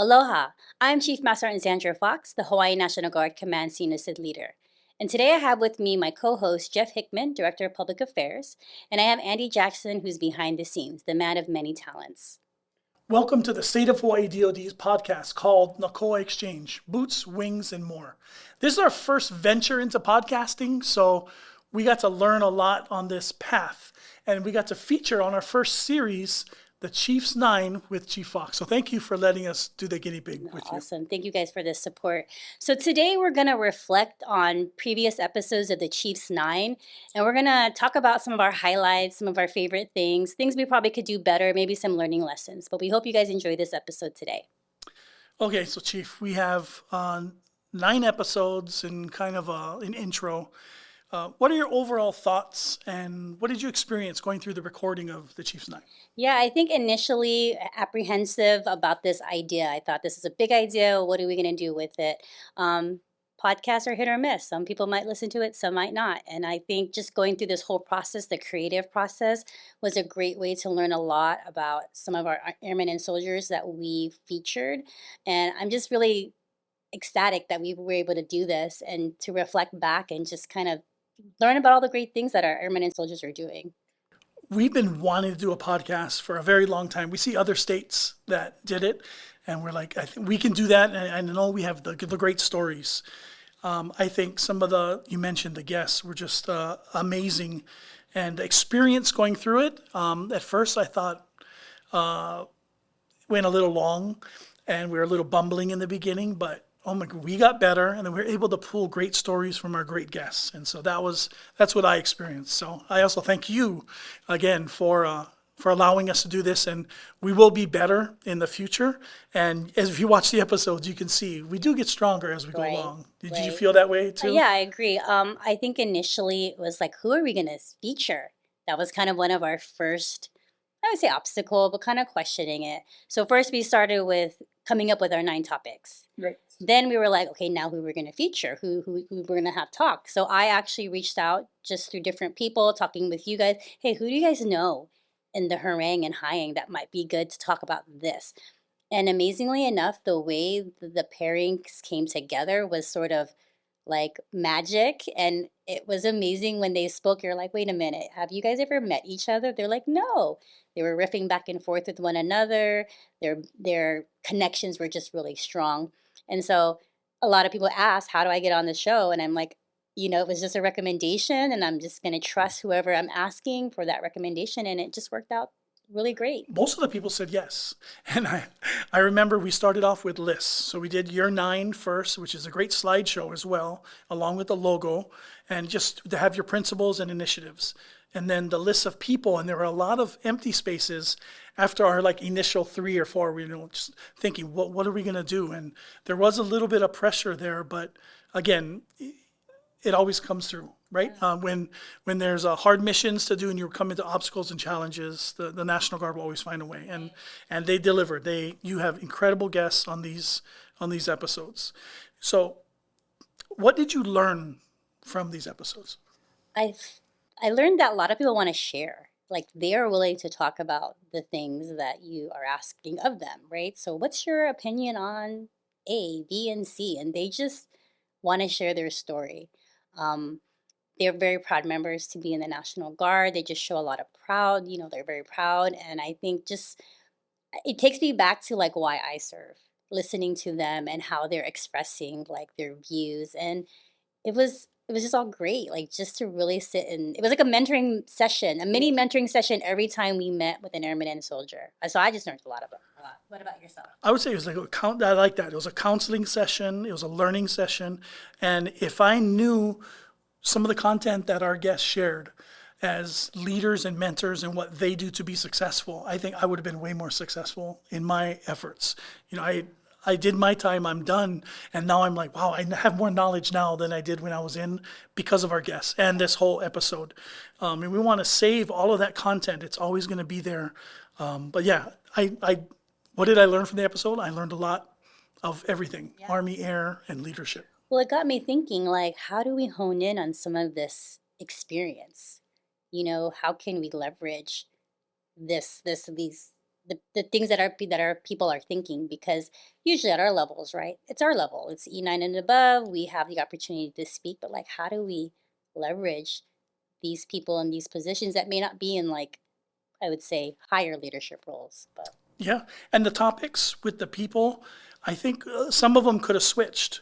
Aloha, I'm Chief Master Sgt. Zandra Fox, the Hawaii National Guard Command Enlisted leader. And today I have with me my co-host Jeff Hickman, Director of Public Affairs, and I have Andy Jackson, who's behind the scenes, the man of many talents. Welcome to the State of Hawaii DoD's podcast called Nakoa Exchange, Boots, Wings, and More. This is our first venture into podcasting, so we got to learn a lot on this path. And we got to feature on our first series, the Chiefs 9 with Chief Fox. So thank you for letting us do the guinea pig with you. Awesome. Thank you guys for this support. So today we're going to reflect on previous episodes of the Chiefs 9, and we're going to talk about some of our highlights, some of our favorite things we probably could do better, maybe some learning lessons. But we hope you guys enjoy this episode today. Okay, so Chief, we have 9 episodes and kind of an intro. What are your overall thoughts, and what did you experience going through the recording of the Chiefs 9? Yeah, I think initially apprehensive about this idea. I thought this is a big idea. What are we going to do with it? Podcasts are hit or miss. Some people might listen to it, some might not. And I think just going through this whole process, the creative process, was a great way to learn a lot about some of our airmen and soldiers that we featured. And I'm just really ecstatic that we were able to do this and to reflect back and just kind of learn about all the great things that our airmen and soldiers are doing. We've been wanting to do a podcast for a very long time. We see other states that did it, and we're like, I think we can do that. And I know we have the great stories. I think some of you mentioned the guests were just amazing. And the experience going through it, at first I thought went a little long, and we were a little bumbling in the beginning, but oh my God, we got better, and then we were able to pull great stories from our great guests. And so that's what I experienced. So I also thank you again for allowing us to do this, and we will be better in the future. And as if you watch the episodes, you can see we do get stronger as we go along. Did you feel that way too? Yeah, I agree. I think initially it was like, who are we going to feature? That was kind of one of our first, I would say obstacle, but kind of questioning it. So first we started with coming up with our 9 topics. Right. Then we were like, okay, now who we're going to feature, who we're going to have talk. So I actually reached out just through different people, talking with you guys. Hey, who do you guys know in the harangue and hyang that might be good to talk about this? And amazingly enough, the way the pairings came together was sort of like magic. And it was amazing when they spoke. You're like, wait a minute, have you guys ever met each other? They're like, no. They were riffing back and forth with one another. Their connections were just really strong. And so a lot of people ask, how do I get on the show? And I'm like, it was just a recommendation, and I'm just going to trust whoever I'm asking for that recommendation. And it just worked out really great. Most of the people said yes. And I remember we started off with lists. So we did Year 9 first, which is a great slideshow as well, along with the logo, and just to have your principles and initiatives. And then the list of people, and there were a lot of empty spaces after our initial 3 or 4. We were just thinking, what are we going to do? And there was a little bit of pressure there, but again, it always comes through, right? When there's hard missions to do and you come into obstacles and challenges, the National Guard will always find a way, and they deliver. You have incredible guests on these episodes. So, what did you learn from these episodes? I learned that a lot of people want to share. Like, they are willing to talk about the things that you are asking of them, right? So what's your opinion on A, B, and C? And they just want to share their story. They're very proud members to be in the National Guard. They just show a lot of pride. They're very proud. And I think it takes me back to why I serve, listening to them and how they're expressing their views. And it was just all great, just to really sit and it was like a mentoring session, a mini mentoring session every time we met with an airman and soldier. So I just learned a lot about it. What about yourself? I would say it was I like that. It was a counseling session. It was a learning session. And if I knew some of the content that our guests shared as leaders and mentors and what they do to be successful, I think I would have been way more successful in my efforts. I did my time, I'm done, and now I'm like, wow, I have more knowledge now than I did when I was in because of our guests and this whole episode. And we want to save all of that content. It's always going to be there. But yeah, what did I learn from the episode? I learned a lot of everything, Army, Air, and leadership. Well, it got me thinking, how do we hone in on some of this experience? How can we leverage these the things that our people are thinking, because usually at our levels, right? It's our level. It's E9 and above. We have the opportunity to speak, but like, how do we leverage these people in these positions that may not be in, like, I would say, higher leadership roles, but Yeah, and the topics with the people, I think some of them could have switched,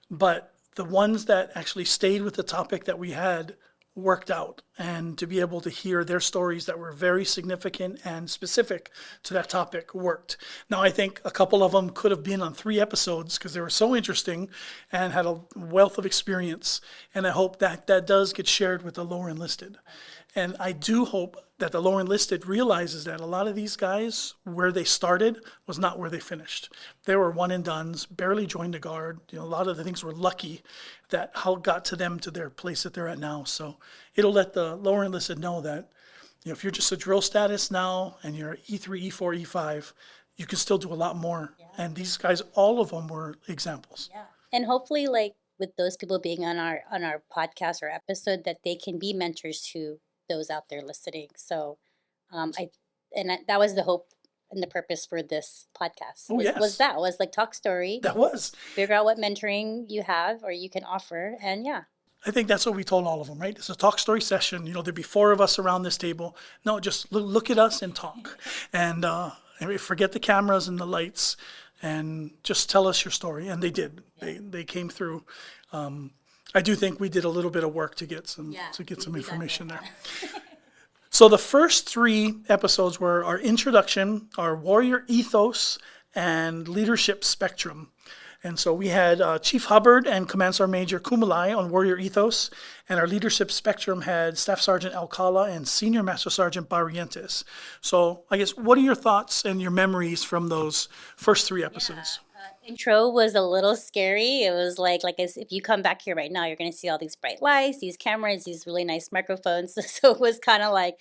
but the ones that actually stayed with the topic that we had worked out. And to be able to hear their stories that were very significant and specific to that topic worked. Now, I think a couple of them could have been on 3 episodes because they were so interesting and had a wealth of experience. And I hope that that does get shared with the lower enlisted. And I do hope that the lower enlisted realizes that a lot of these guys, where they started was not where they finished. They were one and dones, barely joined the guard. A lot of the things were lucky that how it got to them to their place that they're at now. So it'll let the lower enlisted know that, if you're just a drill status now and you're E3, E4, E5, you can still do a lot more. And these guys, all of them were examples. yeah. And hopefully, like, with those people being on our podcast or episode, that they can be mentors to those out there listening. So, that was the hope and the purpose for this podcast. Oh, Was yes, that was like, talk story, that was. figure out what mentoring you have or you can offer, and yeah, I think that's what we told all of them, right? It's a talk story session. There'd be 4 of us around this table. No, just look at us and talk. And forget the cameras and the lights and just tell us your story. And they did. They came through. I do think we did a little bit of work to get some information there. So the first 3 episodes were our introduction, our warrior ethos, and leadership spectrum. And so we had Chief Hubbard and Command Sergeant Major Kumalai on warrior ethos, and our leadership spectrum had Staff Sergeant Alcala and Senior Master Sergeant Barrientos. So I guess, what are your thoughts and your memories from those first 3 episodes? intro was a little scary. It was like if you come back here right now, you're going to see all these bright lights, these cameras, these really nice microphones. So it was kind of like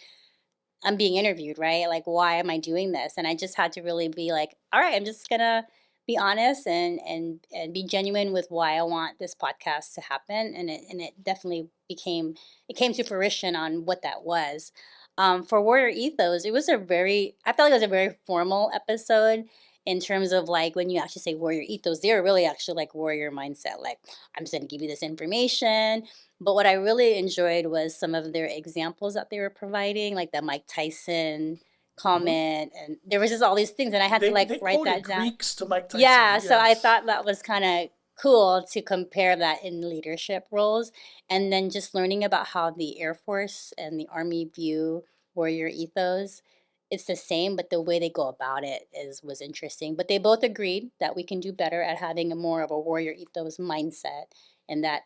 I'm being interviewed, right? Like, why am I doing this? And I just had to really be like, all right, I'm just gonna be honest and be genuine with why I want this podcast to happen. And it definitely came to fruition on what that was. For Warrior Ethos, I felt like it was a very formal episode in terms of, like, when you actually say Warrior Ethos, they were really actually like warrior mindset. Like, I'm just gonna give you this information. But what I really enjoyed was some of their examples that they were providing, like the Mike Tyson comment, and there was just all these things, and I had to, like, They write quoted that down. Greeks to Mike Tyson. Yeah, so I Yes. thought that was kind of cool to compare that in leadership roles, and then just learning about how the Air Force and the Army view warrior ethos. It's the same, but the way they go about it was interesting. But they both agreed that we can do better at having a more of a warrior ethos mindset, and that,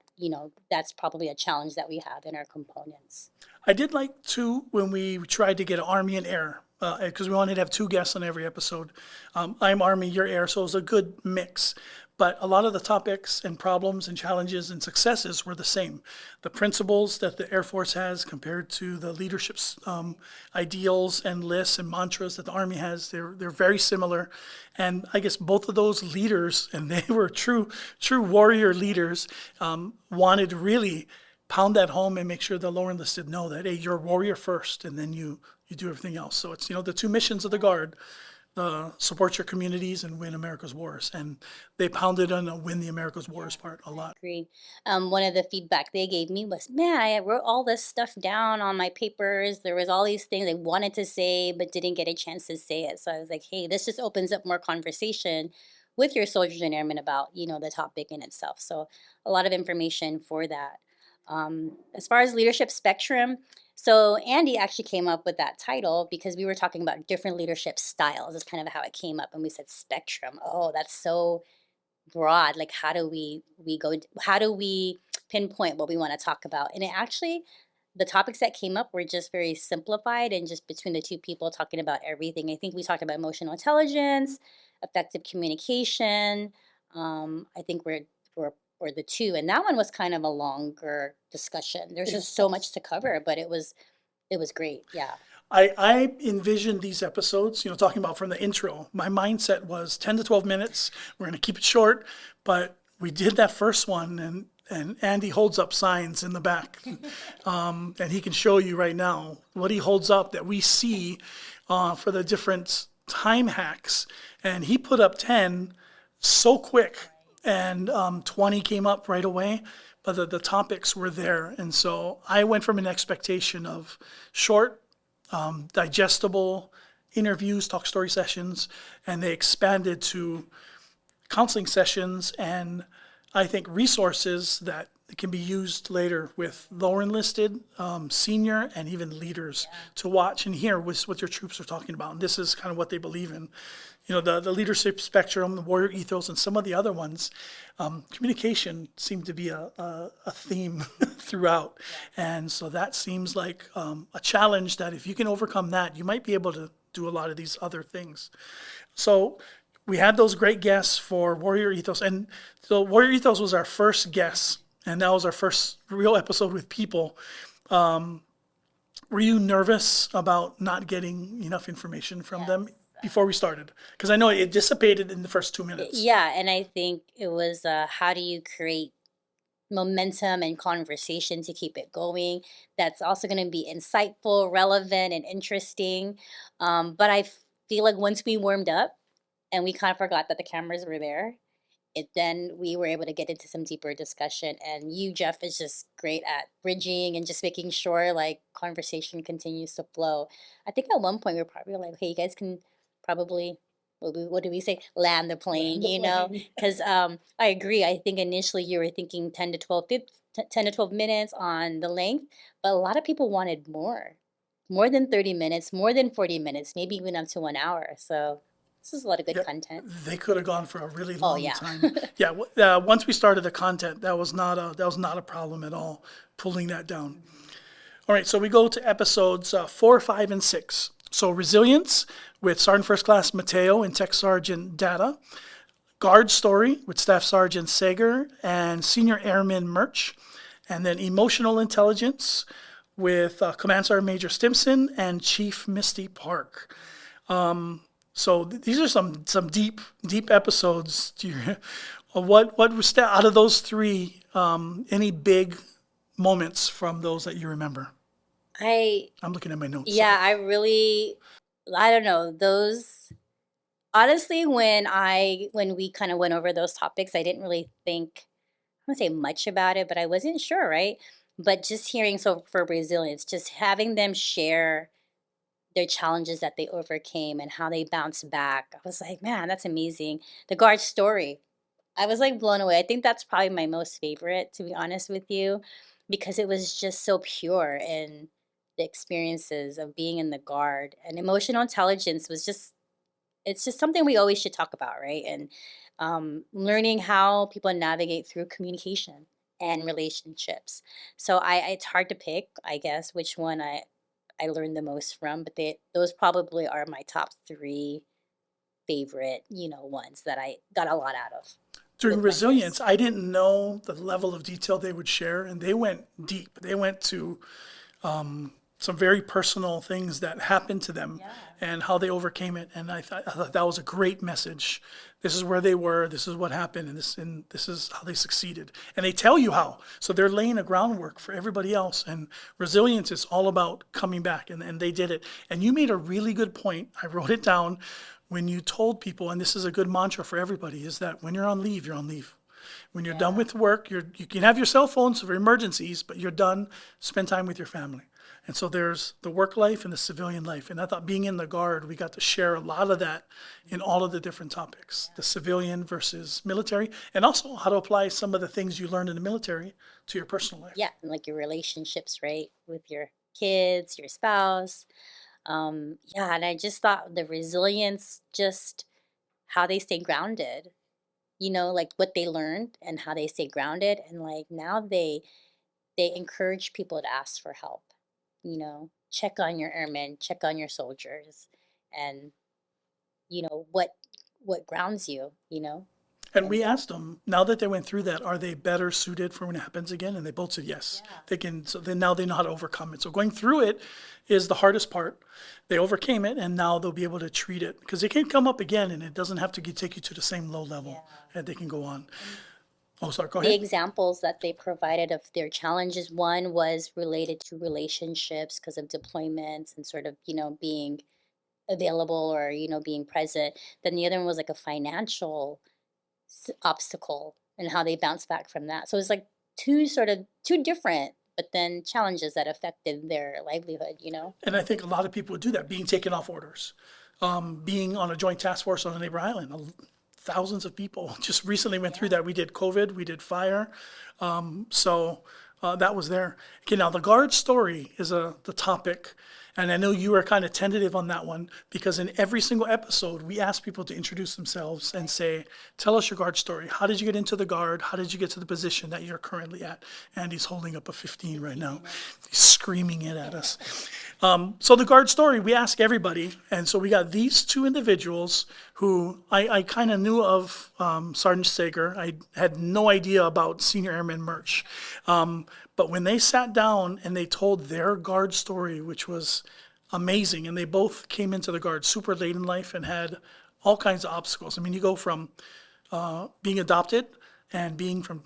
that's probably a challenge that we have in our components. I did like too when we tried to get Army and Air because we wanted to have 2 guests on every episode. I'm Army, you're Air, so it was a good mix. But a lot of the topics and problems and challenges and successes were the same. The principles that the Air Force has compared to the leadership's ideals and lists and mantras that the Army has, they're very similar. And I guess both of those leaders, and they were true warrior leaders, wanted to really pound that home and make sure the lower enlisted know that, hey, you're a warrior first, and then you do everything else. So it's, the 2 missions of the Guard: support your communities and win America's wars. And they pounded on the win the America's wars part a lot. Agree. One of the feedback they gave me was, man, I wrote all this stuff down on my papers. There was all these things I wanted to say, but didn't get a chance to say it. So I was like, hey, this just opens up more conversation with your soldiers and airmen about, the topic in itself. So a lot of information for that. As far as leadership spectrum, so Andy actually came up with that title because we were talking about different leadership styles. Is kind of how it came up, and we said spectrum. Oh, that's so broad. Like, how do we pinpoint what we want to talk about? And it actually, the topics that came up were just very simplified and just between the 2 people talking about everything. I think we talked about emotional intelligence, effective communication. I think we're the 2, and that one was kind of a longer discussion. There's just so much to cover, but it was great. Yeah. I envisioned these episodes, talking about from the intro. My mindset was 10 to 12 minutes. We're going to keep it short, but we did that first one, and Andy holds up signs in the back, and he can show you right now what he holds up that we see for the different time hacks, and he put up 10 so quick, and 20 came up right away, but the topics were there. And so I went from an expectation of short, digestible interviews, talk story sessions, and they expanded to counseling sessions and I think resources that can be used later with lower enlisted, senior, and even leaders to watch and hear what your troops are talking about. And this is kind of what they believe in. You know, the leadership spectrum, the warrior ethos, and some of the other ones, communication seemed to be a theme throughout. And so that seems like a challenge that if you can overcome that, you might be able to do a lot of these other things. So we had those great guests for Warrior Ethos. And so Warrior Ethos was our first guest, and that was our first real episode with people. Were you nervous about not getting enough information from them before we started? Because I know it dissipated in the first 2 minutes. Yeah, and I think it was how do you create momentum and conversation to keep it going that's also going to be insightful, relevant, and interesting. But I feel like once we warmed up and we kind of forgot that the cameras were there, then we were able to get into some deeper discussion. And you, Jeff, is just great at bridging and just making sure like conversation continues to flow. I think at one point we were probably like, hey, you guys can probably, what do we say, land the plane, you know? Because I agree. I think initially you were thinking 10 to 12 minutes on the length, but a lot of people wanted more than 30 minutes, more than 40 minutes, maybe even up to 1 hour. So this is a lot of good Yeah, content. they could have gone for a really Oh, long yeah. time. Yeah, once we started the content, that was not a problem at all, pulling that down. All right, so we go to episodes 4, 5, and 6. So resilience with Sergeant First Class Mateo and Tech Sergeant Data. Guard story with Staff Sergeant Sager and Senior Airman Murch. And then emotional intelligence with Command Sergeant Major Stimson and Chief Misty Park. So these are some deep episodes. What was out of those three? Any big moments from those that you remember? I I'm looking at my notes. Yeah, Sorry. I don't know, those honestly, when we kind of went over those topics, I didn't really think, I don't say much about it, but I wasn't sure, right? But just hearing, so for resilience, just having them share their challenges that they overcame and how they bounced back, I was like, man, that's amazing. The guard story, I was like blown away. I think that's probably my most favorite, to be honest with you, because it was just so pure in the experiences of being in the guard. And emotional intelligence was just, it's just something we always should talk about, right? And learning how people navigate through communication and relationships. So it's hard to pick, I guess, which one I learned the most from, but those probably are my top three favorite, ones that I got a lot out of During with my resilience, guests. I didn't know the level of detail they would share, and they went deep. They went to some very personal things that happened to them Yeah. and how they overcame it. And I thought that was a great message. This is where they were. This is what happened, and this is how they succeeded. And they tell you how. So they're laying a groundwork for everybody else. And resilience is all about coming back, and they did it. And you made a really good point. I wrote it down when you told people, and this is a good mantra for everybody, is that when you're on leave, you're on leave. When you're done with work, you can have your cell phones for emergencies, but you're done. Spend time with your family. And so there's the work life and the civilian life. And I thought being in the Guard, we got to share a lot of that in all of the different topics, the civilian versus military, and also how to apply some of the things you learned in the military to your personal life. Yeah, and like your relationships, right, with your kids, your spouse. Yeah, and I just thought the resilience, just how they stay grounded, like what they learned and how they stay grounded. And like now they encourage people to ask for help, check on your airmen, check on your soldiers, and what grounds you. And And we asked them, now that they went through that, are they better suited for when it happens again? And they both said yes. yeah. They can, so then now they know how to overcome it. So going through it is the hardest part. They overcame it, and now they'll be able to treat it because it can come up again, and it doesn't have to take you to the same low level, and they can go on. Oh, sorry, go The ahead. examples that they provided of their challenges, one was related to relationships because of deployments and sort of, being available or, being present. Then the other one was like a financial obstacle and how they bounced back from that. So it's like two different, but then challenges that affected their livelihood. And I think a lot of people would do that, being taken off orders, being on a joint task force on a neighbor island. Thousands of people just recently went through that. We did COVID, we did fire. So that was there. Okay, now the guard story is the topic. And I know you were kind of tentative on that one because in every single episode, we ask people to introduce themselves and say, tell us your guard story. How did you get into the guard? How did you get to the position that you're currently at? Andy's holding up a 15 right now. He's screaming it at us. So the guard story, we ask everybody. And so we got these two individuals who I kind of knew of Sergeant Sager. I had no idea about Senior Airman Murch. But when they sat down and they told their guard story, which was amazing, and they both came into the guard super late in life and had all kinds of obstacles. I mean, you go from being adopted and being from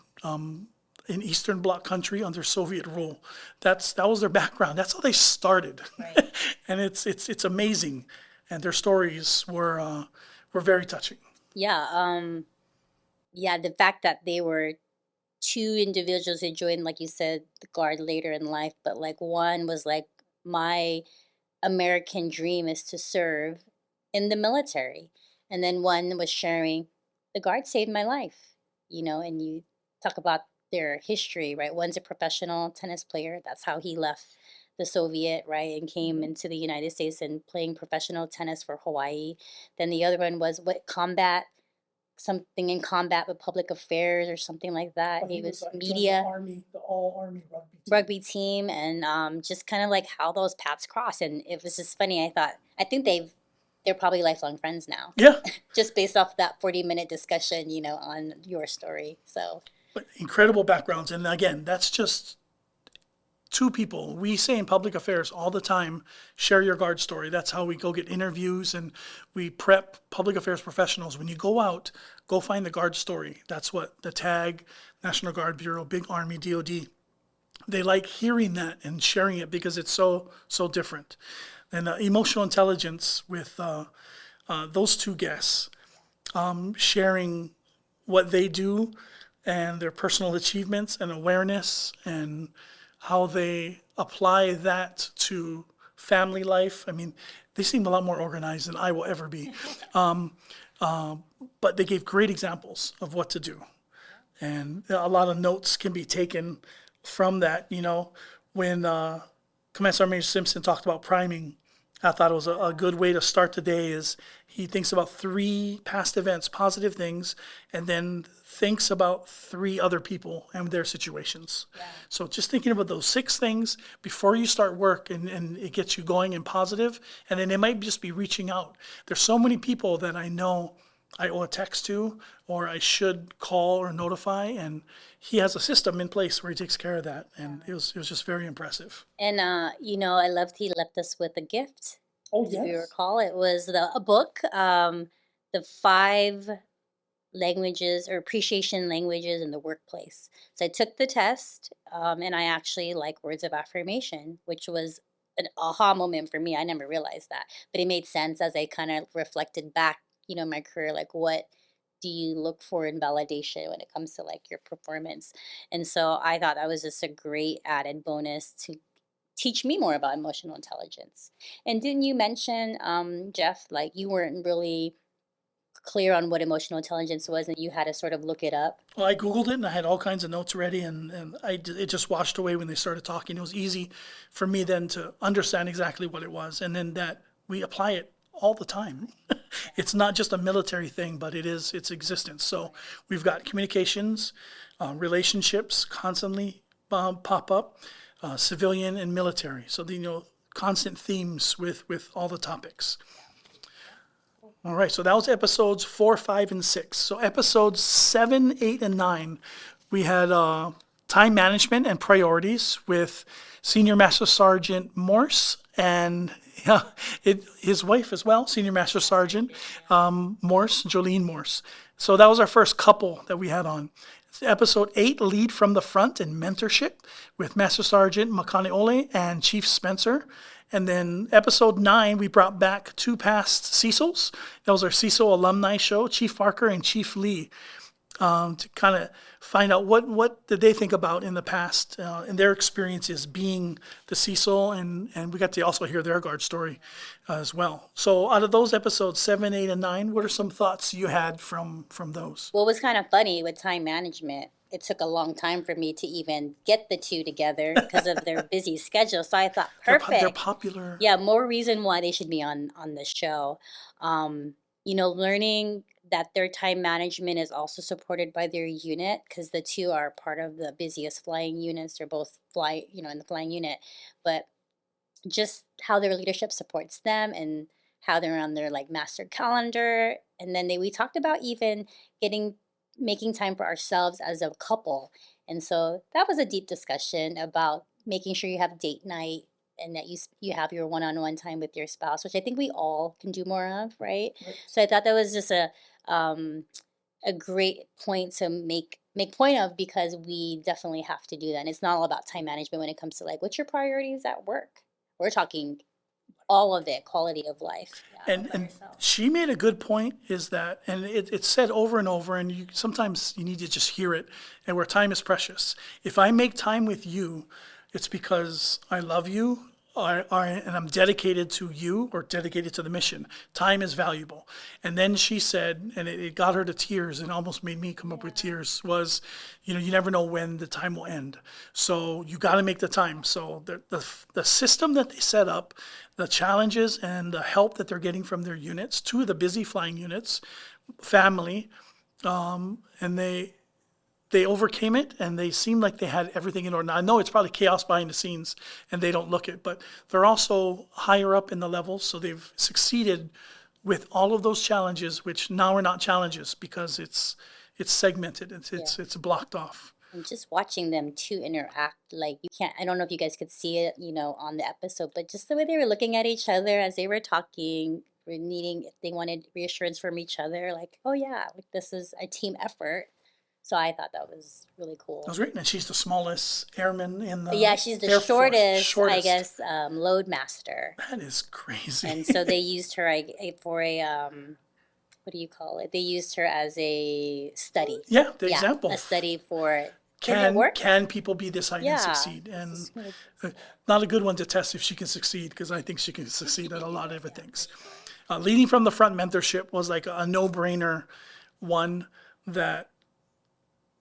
in Eastern Bloc country under Soviet rule. That was their background. That's how they started, Right. and it's amazing. And their stories were very touching. Yeah. Yeah. The fact that they were two individuals who joined, like you said, the guard later in life, but like one was like, my American dream is to serve in the military. And then one was sharing, the guard saved my life, and you talk about their history, right? One's a professional tennis player. That's how he left the Soviet, right? And came into the United States and playing professional tennis for Hawaii. Then the other one was something in combat with public affairs or something like that. But He was joined media the all Army rugby team, and just kind of like how those paths cross. And it was just funny. I think they're probably lifelong friends now, Yeah, just based off that 40-minute discussion, on your story. So but incredible backgrounds. And again, that's just two people. We say in public affairs all the time, share your guard story. That's how we go get interviews and we prep public affairs professionals. When you go out, go find the guard story. That's what the TAG, National Guard Bureau, Big Army, DOD, they like hearing that and sharing it because it's so different. And emotional intelligence with those two guests, sharing what they do and their personal achievements and awareness and how they apply that to family life. I mean, they seem a lot more organized than I will ever be. But they gave great examples of what to do. And a lot of notes can be taken from that. When Command Sergeant Major Simpson talked about priming, I thought it was a good way to start the day is he thinks about 3 past events, positive things, and then thinks about 3 other people and their situations. Yeah. So just thinking about those 6 things before you start work and it gets you going and positive, and then it might just be reaching out. There's so many people that I know I owe a text to or I should call or notify, and he has a system in place where he takes care of that, and it was just very impressive. And I loved he left us with a gift. Oh, If you yes. recall, it was a book, the 5 languages or appreciation languages in the workplace. So I took the test, and I actually like words of affirmation, which was an aha moment for me. I never realized that, but it made sense as I kind of reflected back, in my career, like what do you look for in validation when it comes to like your performance? And so I thought that was just a great added bonus to teach me more about emotional intelligence. And didn't you mention, Jeff, like you weren't really clear on what emotional intelligence was and you had to sort of look it up? Well, I Googled it and I had all kinds of notes ready, and it just washed away when they started talking. It was easy for me then to understand exactly what it was, and then that we apply it all the time. It's not just a military thing, but it is its existence. So we've got communications, relationships constantly pop up, civilian and military. So the constant themes with all the topics. All right, so that was episodes 4, 5, and 6. So episodes 7, 8, and 9, we had time management and priorities with Senior Master Sergeant Morse and his wife as well, Senior Master Sergeant Morse, Jolene Morse. So that was our first couple that we had on. Episode 8, Lead from the Front and Mentorship with Master Sergeant Makane Ole and Chief Spencer. And then episode 9, we brought back 2 past Cecils. That was our Cecil alumni show, Chief Parker and Chief Lee, to kind of find out what did they think about in the past and their experiences being the Cecil, and we got to also hear their guard story as well. So out of those episodes 7, 8, and 9, what are some thoughts you had from those? What was kind of funny with time management, it took a long time for me to even get the two together because of their busy schedule. So I thought, They're perfect. popular. Yeah, more reason why they should be on the show. Learning that their time management is also supported by their unit, because the two are part of the busiest flying units. They're both in the flying unit, but just how their leadership supports them and how they're on their like master calendar. And then we talked about even making time for ourselves as a couple. And so that was a deep discussion about making sure you have date night and that you have your one-on-one time with your spouse, which I think we all can do more of, right? So I thought that was just a great point to make point of, because we definitely have to do that. And it's not all about time management when it comes to like, what's your priorities at work? We're talking all of it, quality of life. Yeah, And she made a good point, is that, and it's said over and over, and sometimes you need to just hear it, and where time is precious. If I make time with you, it's because I love you, and I'm dedicated to you or dedicated to the mission. Time is valuable. And then she said, and it got her to tears and almost made me come up with tears, was, you never know when the time will end. So you got to make the time. So the system that they set up, the challenges and the help that they're getting from their units, 2 of the busy flying units, family, and they overcame it, and they seemed like they had everything in order. Now, I know it's probably chaos behind the scenes, and they don't look it, but they're also higher up in the levels, so they've succeeded with all of those challenges, which now are not challenges because it's segmented, it's blocked off. And just watching them two interact, like I don't know if you guys could see it, on the episode, but just the way they were looking at each other as they were talking, if they wanted reassurance from each other, like, oh yeah, like this is a team effort. So I thought that was really cool. That was great. And she's the smallest airman in the Yeah, she's the Air Force. I guess, load master. That is crazy. And so they used her for a, what do you call it? They used her as a study. Yeah, the example. A study for, can people be this high and succeed? And not a good one to test if she can succeed, because I think she can succeed at a lot of different things. Leading from the front mentorship was like a no-brainer one that,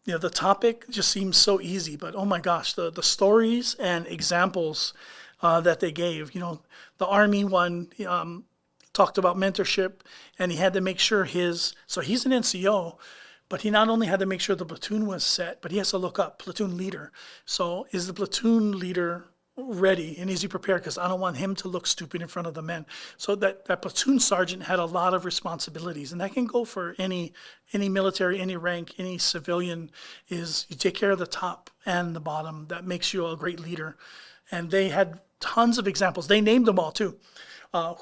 the topic just seems so easy, but oh my gosh, the stories and examples that they gave. The Army one talked about mentorship, and he had to make sure so he's an NCO, but he not only had to make sure the platoon was set, but he has to look up platoon leader. So is the platoon leader ready, and is he prepared? Because I don't want him to look stupid in front of the men. So that platoon sergeant had a lot of responsibilities, and that can go for any military, any rank, any civilian. Is you take care of the top and the bottom. That makes you a great leader. And they had tons of examples. They named them all too,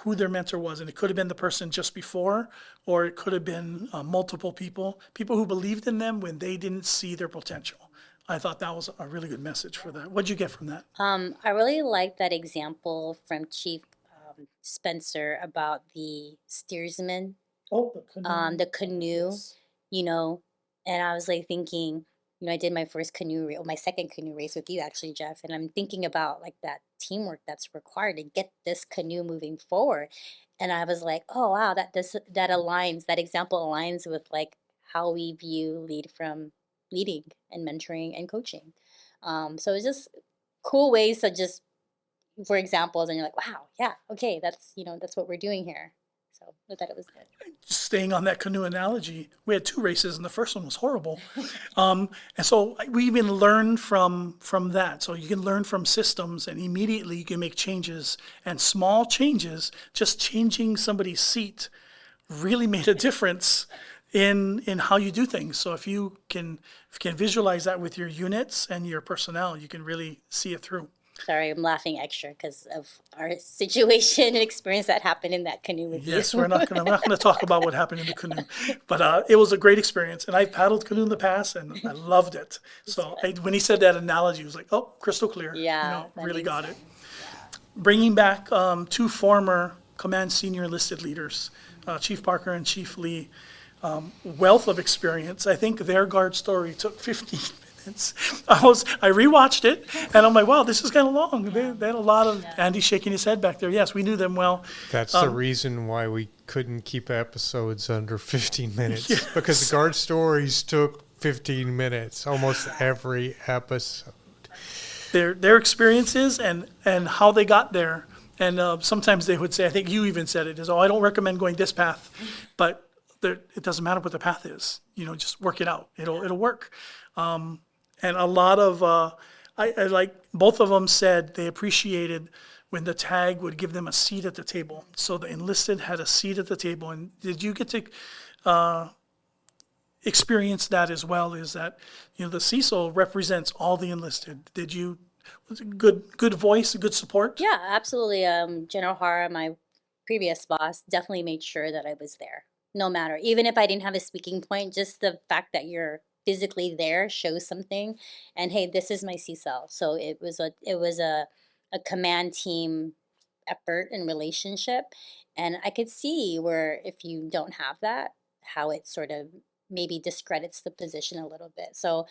who their mentor was, and it could have been the person just before, or it could have been multiple people who believed in them when they didn't see their potential. I thought that was a really good message for that. What'd you get from that? I really like that example from Chief Spencer about the steersman. Oh, the canoe. The canoe, and I was like thinking, I did my second canoe race with you actually, Jeff, and I'm thinking about like that teamwork that's required to get this canoe moving forward. And I was like, oh wow, that example aligns with like how we view leading and mentoring and coaching. So it's just cool ways to just, for examples, and you're like, wow, yeah, okay, that's what we're doing here. So I thought it was good. Staying on that canoe analogy, we had 2 races, and the first one was horrible. And so we even learned from that. So you can learn from systems, and immediately you can make changes. And small changes, just changing somebody's seat, really made a difference in how you do things. So if you can visualize that with your units and your personnel, you can really see it through. Sorry, I'm laughing extra because of our situation and experience that happened in that canoe with you. Yes, we're not gonna talk about what happened in the canoe, but it was a great experience, and I've paddled canoe in the past, and I loved it. So when he said that analogy, it was like, oh, crystal clear. Yeah, really got it. bringing back two former Command Senior Enlisted leaders, Chief Parker and Chief Lee, wealth of experience. I think their guard story took 15 minutes. I rewatched it, and I'm like, wow, this is kind of long. They had a lot of Andy shaking his head back there. Yes, we knew them well. That's the reason why we couldn't keep episodes under 15 minutes, because the guard stories took 15 minutes, almost every episode. Their experiences and how they got there. And sometimes they would say, I think you even said it, is, oh, I don't recommend going this path, but it doesn't matter what the path is. Just work it out. It'll work. And a lot of, I like, both of them said they appreciated when the tag would give them a seat at the table. So the enlisted had a seat at the table. And did you get to experience that as well? Is that, the CISO represents all the enlisted. Was it good voice, good support? Yeah, absolutely. General Hara, my previous boss, definitely made sure that I was there, no matter, even if I didn't have a speaking point, just the fact that you're physically there shows something. And hey, this is my CCEL. So it was a command team effort and relationship. And I could see where if you don't have that, how it sort of maybe discredits the position a little bit. So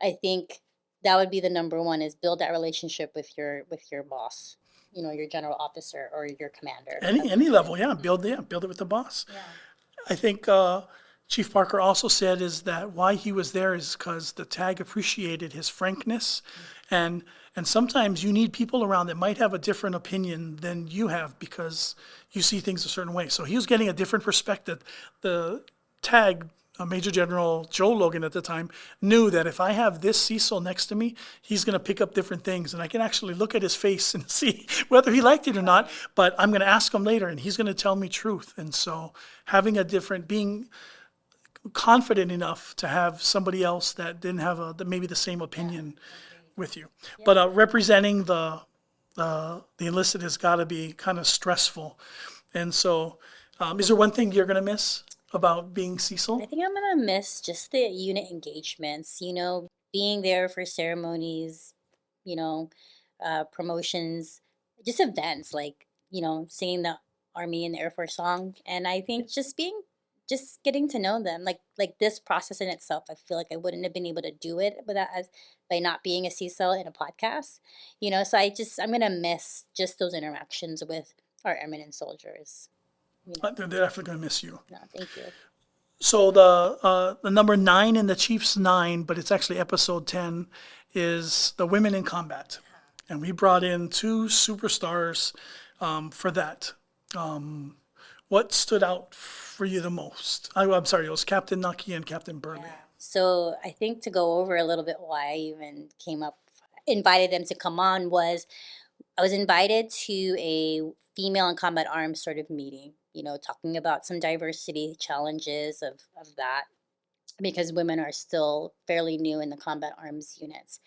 I think that would be the number one, is build that relationship with your boss, your general officer or your commander. Any level, yeah, build it with the boss. Yeah. I think Chief Parker also said is that why he was there is because the tag appreciated his frankness, and sometimes you need people around that might have a different opinion than you have because you see things a certain way. So he was getting a different perspective. The tag, Major General Joe Logan at the time, knew that if I have this Cecil next to me, he's going to pick up different things, and I can actually look at his face and see whether he liked it or not. But I'm going to ask him later, and he's going to tell me truth. And so having being confident enough to have somebody else that didn't have maybe the same opinion with you. But representing the enlisted has got to be kind of stressful. And so, is there one thing you're going to miss about being Cecil? I think I'm gonna miss just the unit engagements, being there for ceremonies, promotions, just events like, singing the Army and Air Force song. And I think just getting to know them, like this process in itself, I feel like I wouldn't have been able to do it without by not being a CISO in a podcast, so I'm gonna miss just those interactions with our eminent soldiers. They're definitely going to miss you. No, thank you. So the number 9 in the Chiefs 9, but it's actually episode 10, is the women in combat, and we brought in 2 superstars for that. What stood out for you the most? I'm sorry, it was Captain Nucky and Captain Burley. So I think to go over a little bit why I even invited them to come on was I was invited to a female in combat arms sort of meeting, talking about some diversity challenges of that, because women are still fairly new in the combat arms units.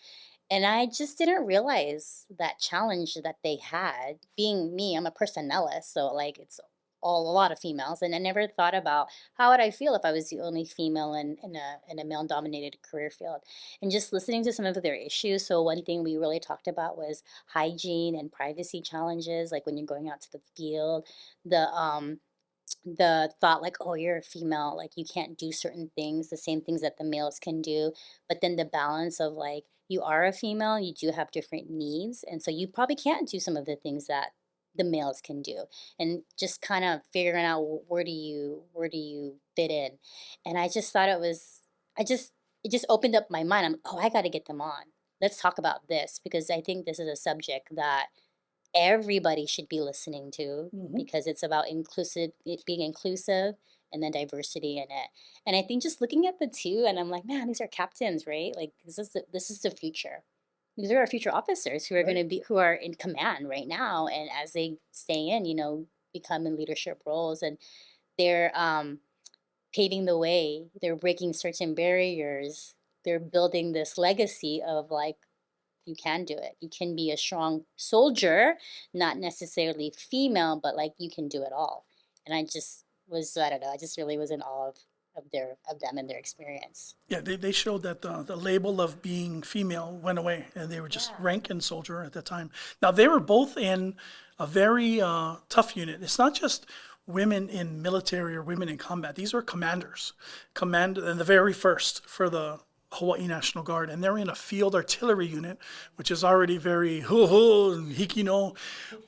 And I just didn't realize that challenge that they had. Being me, I'm a personnelist, so like it's all a lot of females, and I never thought about how would I feel if I was the only female in a male dominated career field. And just listening to some of their issues. So one thing we really talked about was hygiene and privacy challenges, like when you're going out to the field, the thought like, oh, you're a female, like you can't do certain things, the same things that the males can do. But then the balance of like, you are a female, you do have different needs. And so you probably can't do some of the things that the males can do. And just kind of figuring out where do you fit in. And I just thought it just opened up my mind. I got to get them on. Let's talk about this, because I think this is a subject that everybody should be listening to, because it's about being inclusive and then diversity in it. And I think just looking at the two, and I'm like, man, these are captains, right? Like this is the future. These are our future officers who are going to be who are in command right now, and as they stay in, become in leadership roles, and they're paving the way. They're breaking certain barriers. They're building this legacy of like, you can do it. You can be a strong soldier, not necessarily female, but like you can do it all. And I don't know, I just really was in awe of them and their experience. Yeah, they showed that the label of being female went away, and they were just rank and soldier at the time. Now, they were both in a very tough unit. It's not just women in military or women in combat. These were commanders, and the very first for the Hawaii National Guard, and they're in a field artillery unit, which is already very ho-ho and hiki-no.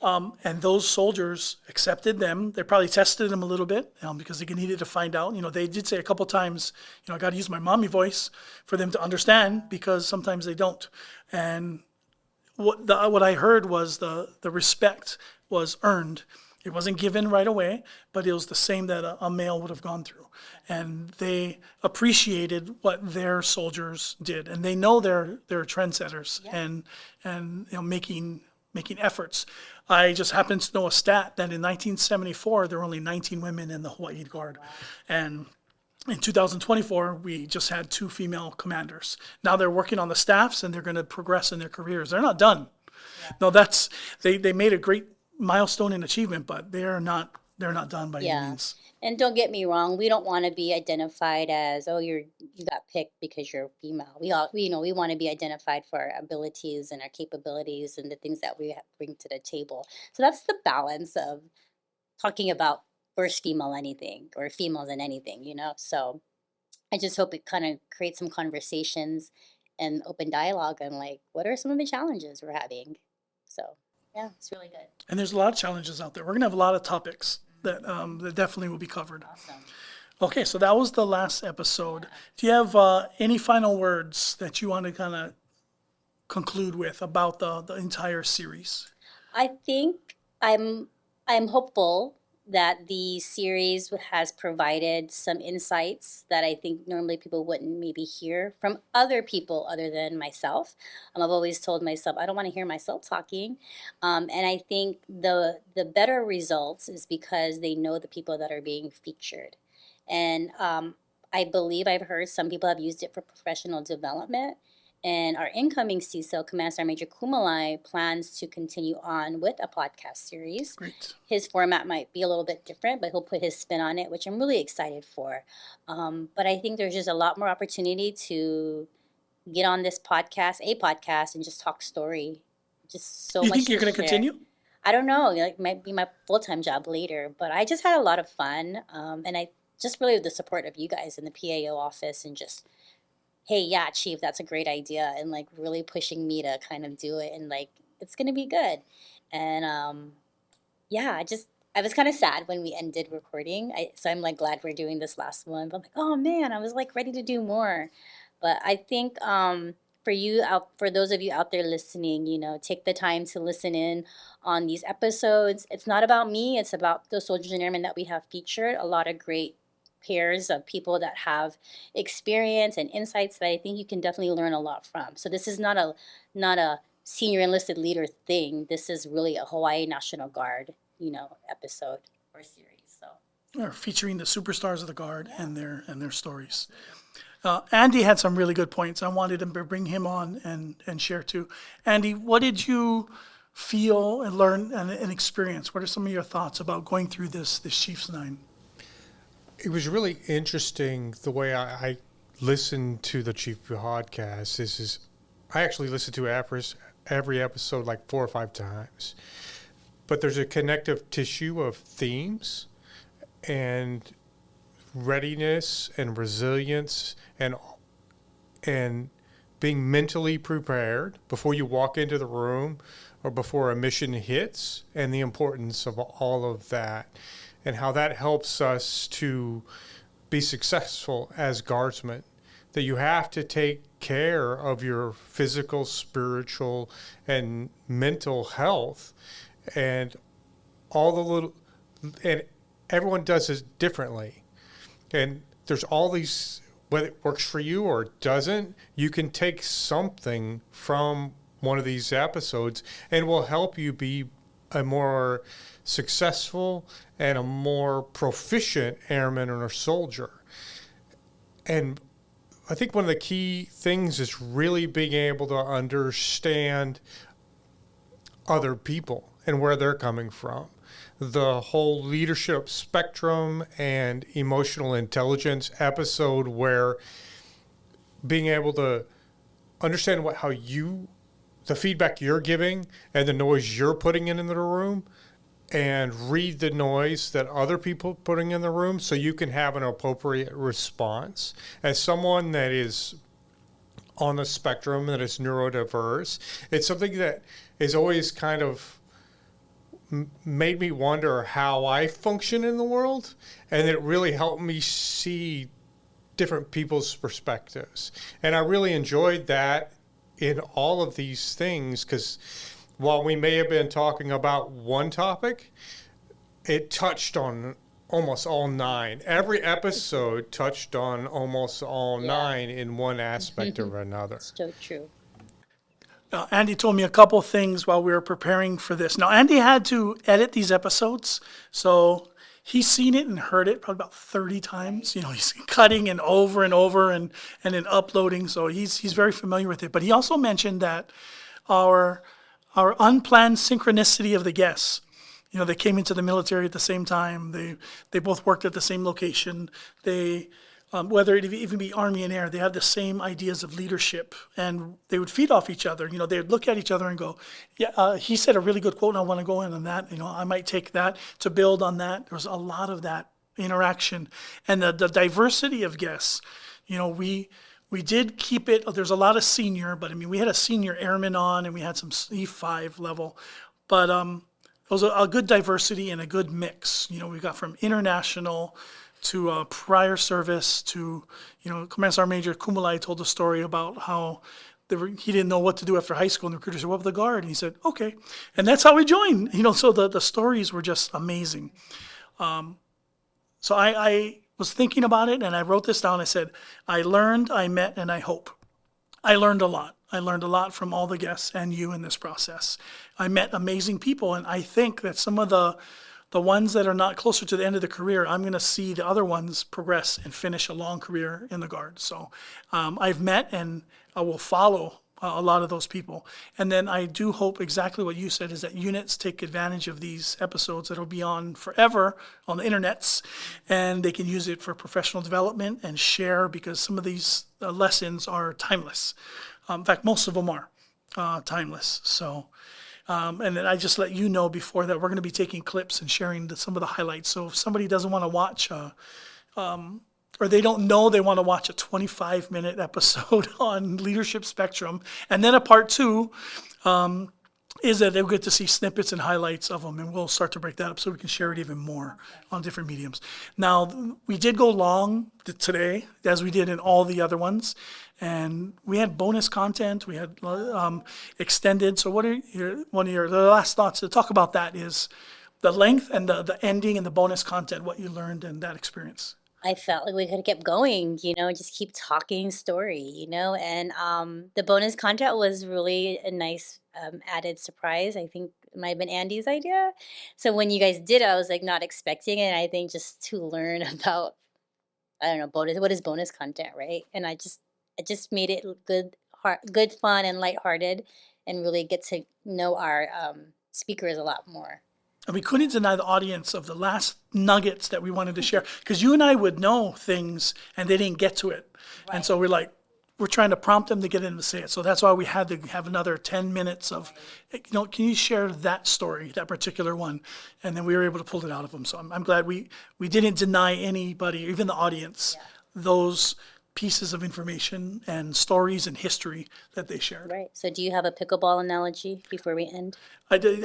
And those soldiers accepted them. They probably tested them a little bit because they needed to find out. They did say a couple times, I got to use my mommy voice for them to understand, because sometimes they don't. And what I heard was the respect was earned. It wasn't given right away, but it was the same that a male would have gone through. And they appreciated what their soldiers did, and they know they're trendsetters and making efforts. I just happen to know a stat that in 1974 there were only 19 women in the Hawaii Guard, and in 2024 we just had 2 female commanders. Now they're working on the staffs, and they're going to progress in their careers. They're not done. No, they made a great milestone and achievement, but they're not done by any means. And don't get me wrong, we don't want to be identified as, oh, you got picked because you're female. We want to be identified for our abilities and our capabilities and the things that we bring to the table. So that's the balance of talking about first female anything or females in anything, So I just hope it kind of creates some conversations and open dialogue on what are some of the challenges we're having. So yeah, it's really good. And there's a lot of challenges out there. We're going to have a lot of topics that definitely will be covered. Awesome. Okay, so that was the last episode. Do you have any final words that you want to kind of conclude with about the entire series? I think I'm hopeful that the series has provided some insights that I think normally people wouldn't maybe hear from other people other than myself. I've always told myself I don't want to hear myself talking, and I think the better results is because they know the people that are being featured, and I believe I've heard some people have used it for professional development. And our incoming CISO, Command Sergeant Major Kumalai, plans to continue on with a podcast series. Great. His format might be a little bit different, but he'll put his spin on it, which I'm really excited for. But I think there's just a lot more opportunity to get on this podcast, and just talk story. Just so You much think you're to going to share. continue? I don't know. It might be my full-time job later, but I just had a lot of fun. And I just really with the support of you guys in the PAO office and just, hey, yeah, Chief, that's a great idea, and really pushing me to kind of do it, and it's gonna be good. And I was kind of sad when we ended recording. So I'm glad we're doing this last one. But I'm oh man, I was ready to do more. But I think for those of you out there listening, take the time to listen in on these episodes. It's not about me. It's about the soldiers and airmen that we have featured. A lot of great pairs of people that have experience and insights that I think you can definitely learn a lot from. So this is not a senior enlisted leader thing. This is really a Hawaii National Guard, episode or series. So Or featuring the superstars of the Guard and their stories. Andy had some really good points. I wanted to bring him on and share too. Andy, what did you feel and learn and experience? What are some of your thoughts about going through this Chiefs 9? It was really interesting the way I listened to the Chief podcast. I actually listened to every episode 4 or 5 times. But there's a connective tissue of themes and readiness and resilience and being mentally prepared before you walk into the room or before a mission hits, and the importance of all of that, and how that helps us to be successful as guardsmen. That you have to take care of your physical, spiritual, and mental health, and and everyone does it differently. And there's all these, whether it works for you or it doesn't, you can take something from one of these episodes and will help you be a more successful and a more proficient airman or soldier. And I think one of the key things is really being able to understand other people and where they're coming from. the whole leadership spectrum and emotional intelligence episode, where being able to understand the feedback you're giving and the noise you're putting in the room, and read the noise that other people are putting in the room so you can have an appropriate response. As someone that is on the spectrum, that is neurodiverse, it's something that is always kind of made me wonder how I function in the world, and it really helped me see different people's perspectives. And I really enjoyed that in all of these things, because while we may have been talking about one topic, it touched on almost all 9. Every episode touched on almost all 9 in one aspect or another. So true. Andy told me a couple things while we were preparing for this. Now, Andy had to edit these episodes, so he's seen it and heard it probably about 30 times. He's cutting and over and then uploading, so he's very familiar with it. But he also mentioned that our unplanned synchronicity of the guests. They came into the military at the same time. They both worked at the same location. They, whether it even be Army and Air, they had the same ideas of leadership, and they would feed off each other. They would look at each other and go, "Yeah, he said a really good quote, and I want to go in on that. I might take that to build on that." There was a lot of that interaction, and the diversity of guests. We did keep it. There's a lot of senior, but we had a senior airman on, and we had some E5 level, but it was a good diversity and a good mix. We got from international to prior service to, Command Sergeant Major Kumulai told a story about how he didn't know what to do after high school, and the recruiter said, "What about the Guard?" And he said, "Okay," and that's how we joined. So the stories were just amazing. So I was thinking about it, and I wrote this down. I said, I learned, I met, and I hope. I learned a lot. I learned a lot from all the guests and you in this process. I met amazing people, and I think that some of the ones that are not closer to the end of the career, I'm going to see the other ones progress and finish a long career in the Guard. So I've met, and I will follow a lot of those people. And then I do hope exactly what you said, is that units take advantage of these episodes that'll be on forever on the internets, and they can use it for professional development and share, because some of these lessons are timeless. In fact, most of them are timeless. So, and then I just let you know before that we're going to be taking clips and sharing some of the highlights. So if somebody doesn't want to watch or they don't know they want to watch a 25-minute episode on leadership spectrum, and then a part 2, is that they'll get to see snippets and highlights of them, and we'll start to break that up so we can share it even more on different mediums. Now, we did go long today, as we did in all the other ones, and we had bonus content, we had extended. So what are the last thoughts to talk about? That is the length and the ending and the bonus content, what you learned in that experience. I felt like we could have kept going, just keep talking story, and the bonus content was really a nice added surprise. I think it might have been Andy's idea. So when you guys did it, I was like not expecting it. I think just to learn about, I don't know, what is bonus content, right? And I just made it good fun and lighthearted, and really get to know our speakers a lot more. And we couldn't deny the audience of the last nuggets that we wanted to share, because you and I would know things and they didn't get to it. Right. And so we're trying to prompt them to get in to say it. So that's why we had to have another 10 minutes of, can you share that story, that particular one? And then we were able to pull it out of them. So I'm glad we didn't deny anybody, even the audience, those pieces of information and stories and history that they shared. Right. So do you have a pickleball analogy before we end? I did,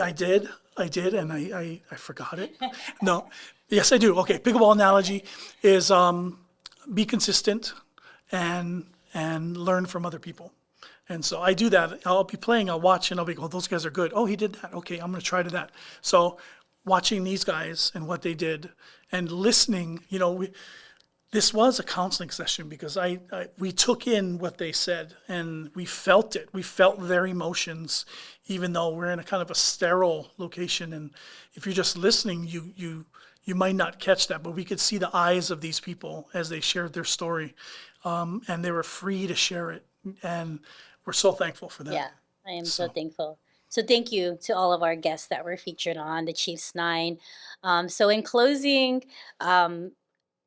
and I forgot it. No, yes, I do. Okay, pickleball analogy is be consistent and learn from other people. And so I do that. I'll be playing, I'll watch, and I'll be, oh, those guys are good. Oh, he did that. Okay, I'm going to try to that. So watching these guys and what they did and listening, this was a counseling session, because we took in what they said and we felt it. We felt their emotions, even though we're in a kind of a sterile location. And if you're just listening, you might not catch that, but we could see the eyes of these people as they shared their story, and they were free to share it. And we're so thankful for that. Yeah, I am so thankful. So thank you to all of our guests that were featured on the Chiefs 9. So in closing, um,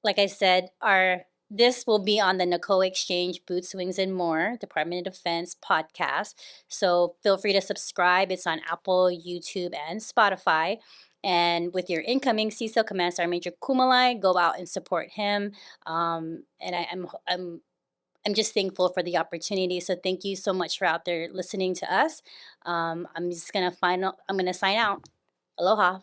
like I said, our this will be on the NACO Exchange Boots, Wings, and More Department of Defense podcast. So feel free to subscribe. It's on Apple, YouTube, and Spotify. And with your incoming CSIL Command Sergeant Major Kumalai, go out and support him. And I'm just thankful for the opportunity. So thank you so much for out there listening to us. I'm gonna sign out. Aloha.